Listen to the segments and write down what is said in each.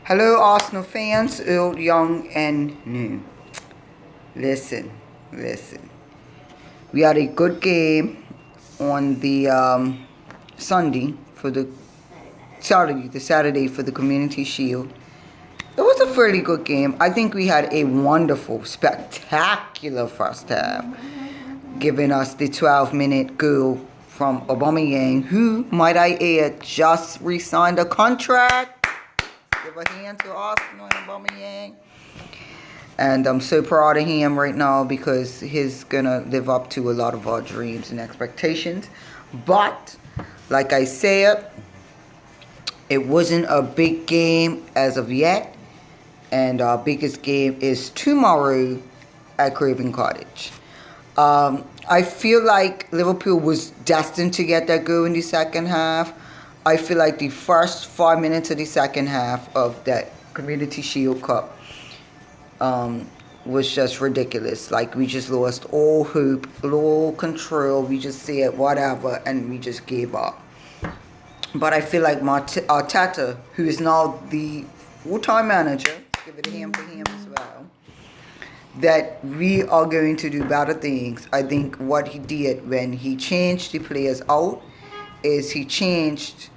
Hello, Arsenal fans, old, young, and new. Listen, listen. We had a good game on the Sunday for the Saturday for the Community Shield. It was a fairly good game. I think we had a wonderful, spectacular first half, giving us the 12-minute goal from Aubameyang, who, might I add, just re-signed a contract. Give a hand to Arsenal and Aubameyang. And I'm so proud of him right now because he's going to live up to a lot of our dreams and expectations. But, like I said, it wasn't a big game as of yet. And our biggest game is tomorrow at Craven Cottage. I feel like Liverpool was destined to get that goal in the second half. I feel like the first 5 minutes of the second half of that Community Shield Cup was just ridiculous. Like, we just lost all hope, all control. We just said whatever, and we just gave up. But I feel like Arteta, who is now the full-time manager, give it a hand for him as well, that we are going to do better things. I think what he did when he changed the players out is he changed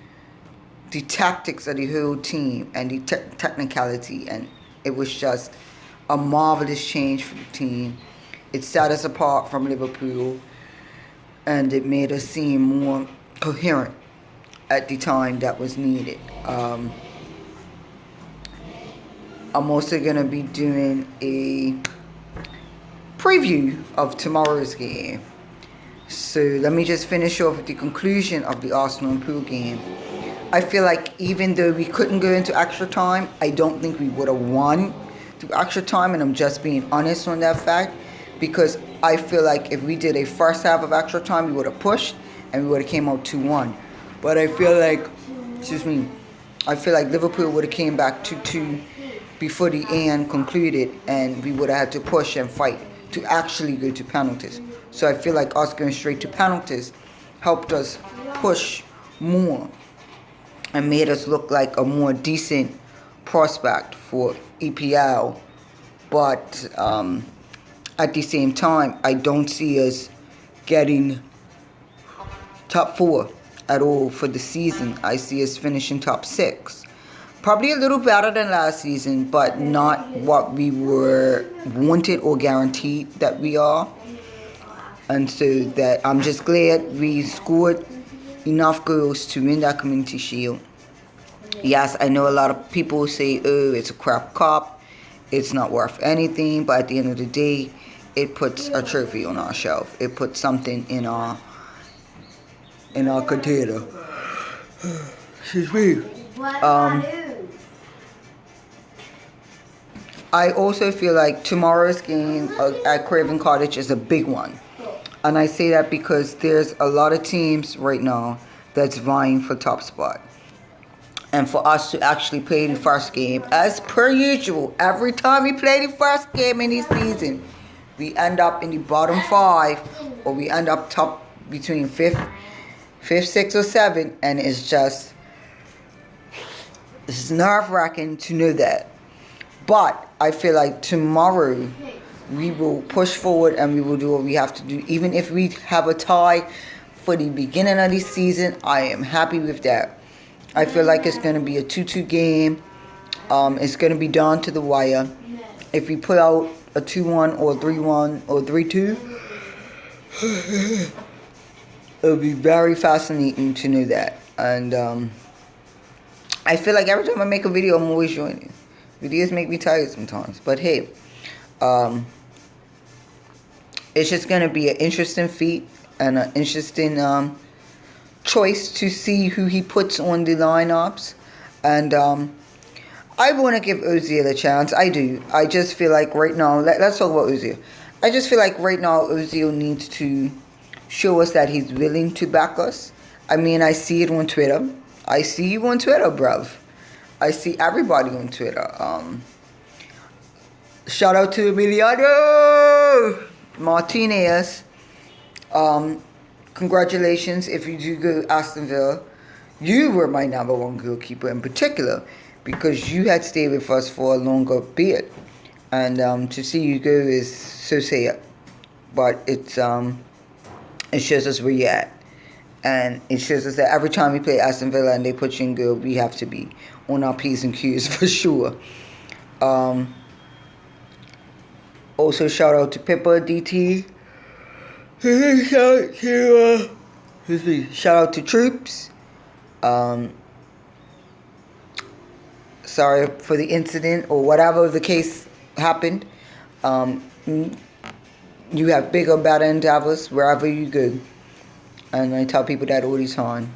the tactics of the whole team and the technicality, and it was just a marvelous change for the team. It set us apart from Liverpool, and it made us seem more coherent at the time that was needed. I'm also going to be doing a preview of tomorrow's game. So let me just finish off with the conclusion of the Arsenal and Pool game. I feel like even though we couldn't go into extra time, I don't think we would have won through extra time, and I'm just being honest on that fact, because I feel like if we did a first half of extra time, we would have pushed and we would have came out 2-1. But I feel like, I feel like Liverpool would have came back 2-2 before the end concluded, and we would have had to push and fight to actually go to penalties. So I feel like us going straight to penalties helped us push more and made us look like a more decent prospect for EPL. But at the same time, I don't see us getting top 4 at all for the season. I see us finishing top 6. Probably a little better than last season, but not what we were wanted or guaranteed that we are. And so that I'm just glad we scored enough goals to win that Community Shield. Yes, I know a lot of people say, oh, it's a crap cup, it's not worth anything, but at the end of the day, it puts a trophy on our shelf. It puts something in our container. Excuse me. I also feel like tomorrow's game at Craven Cottage is a big one. And I say that because there's a lot of teams right now that's vying for top spot. And for us to actually play the first game, as per usual, every time we play the first game in this season, we end up in the bottom 5, or we end up top between 5th, 6th, or 7th, and it's nerve-wracking to know that. But I feel like tomorrow we will push forward and we will do what we have to do. Even if we have a tie for the beginning of the season, I am happy with that. I feel like it's going to be a 2-2 game. It's going to be down to the wire. If we put out a 2-1 or 3-1 or 3-2, it'll be very fascinating to know that. And I feel like every time I make a video, I'm always joining. Videos make me tired sometimes. But hey, it's just going to be an interesting feat and an interesting choice to see who he puts on the lineups. And I want to give Ozil a chance. I do. I just feel like right now, let's talk about Ozil. I just feel like right now Ozil needs to show us that he's willing to back us. I mean, I see it on Twitter. I see you on Twitter, bruv. I see everybody on Twitter. Shout out to Emiliano Martinez. Congratulations if you do go Aston Villa. You were my number one goalkeeper in particular because you had stayed with us for a longer bit. And to see you go is so sad. But it shows us where you're at. And it shows us that every time we play Aston Villa and they put you in goal, we have to be on our P's and Q's for sure. Also, shout out to Pippa DT. Shout out to Troops. Sorry for the incident or whatever the case happened. You have bigger, better endeavors wherever you go. And I tell people that all the time.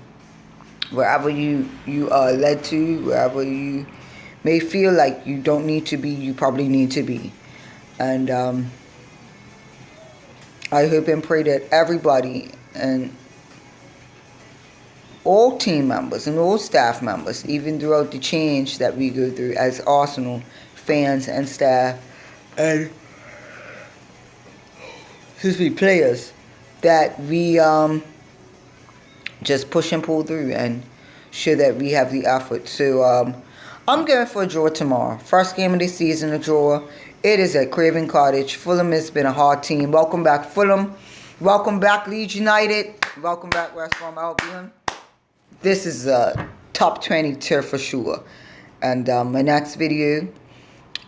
Wherever you are led to, wherever you may feel like you don't need to be, you probably need to be. And I hope and pray that everybody and all team members and all staff members, even throughout the change that we go through as Arsenal fans and staff and players, that we just push and pull through and show that we have the effort. So I'm going for a draw tomorrow. First game of the season, a draw. It is at Craven Cottage. Fulham has been a hard team. Welcome back, Fulham. Welcome back, Leeds United. Welcome back, West Brom Albion. This is a top 20 tier for sure. And my next video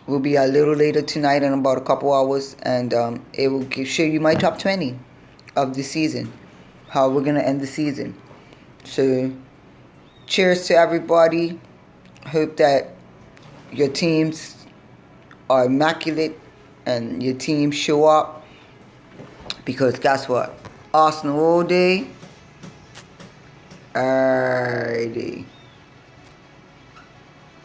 will be a little later tonight in about a couple hours. And it will show you my top 20 of the season. How we're going to end the season. So, cheers to everybody. Hope that your teams are immaculate and your team show up. Because guess what? Arsenal all day. Every day.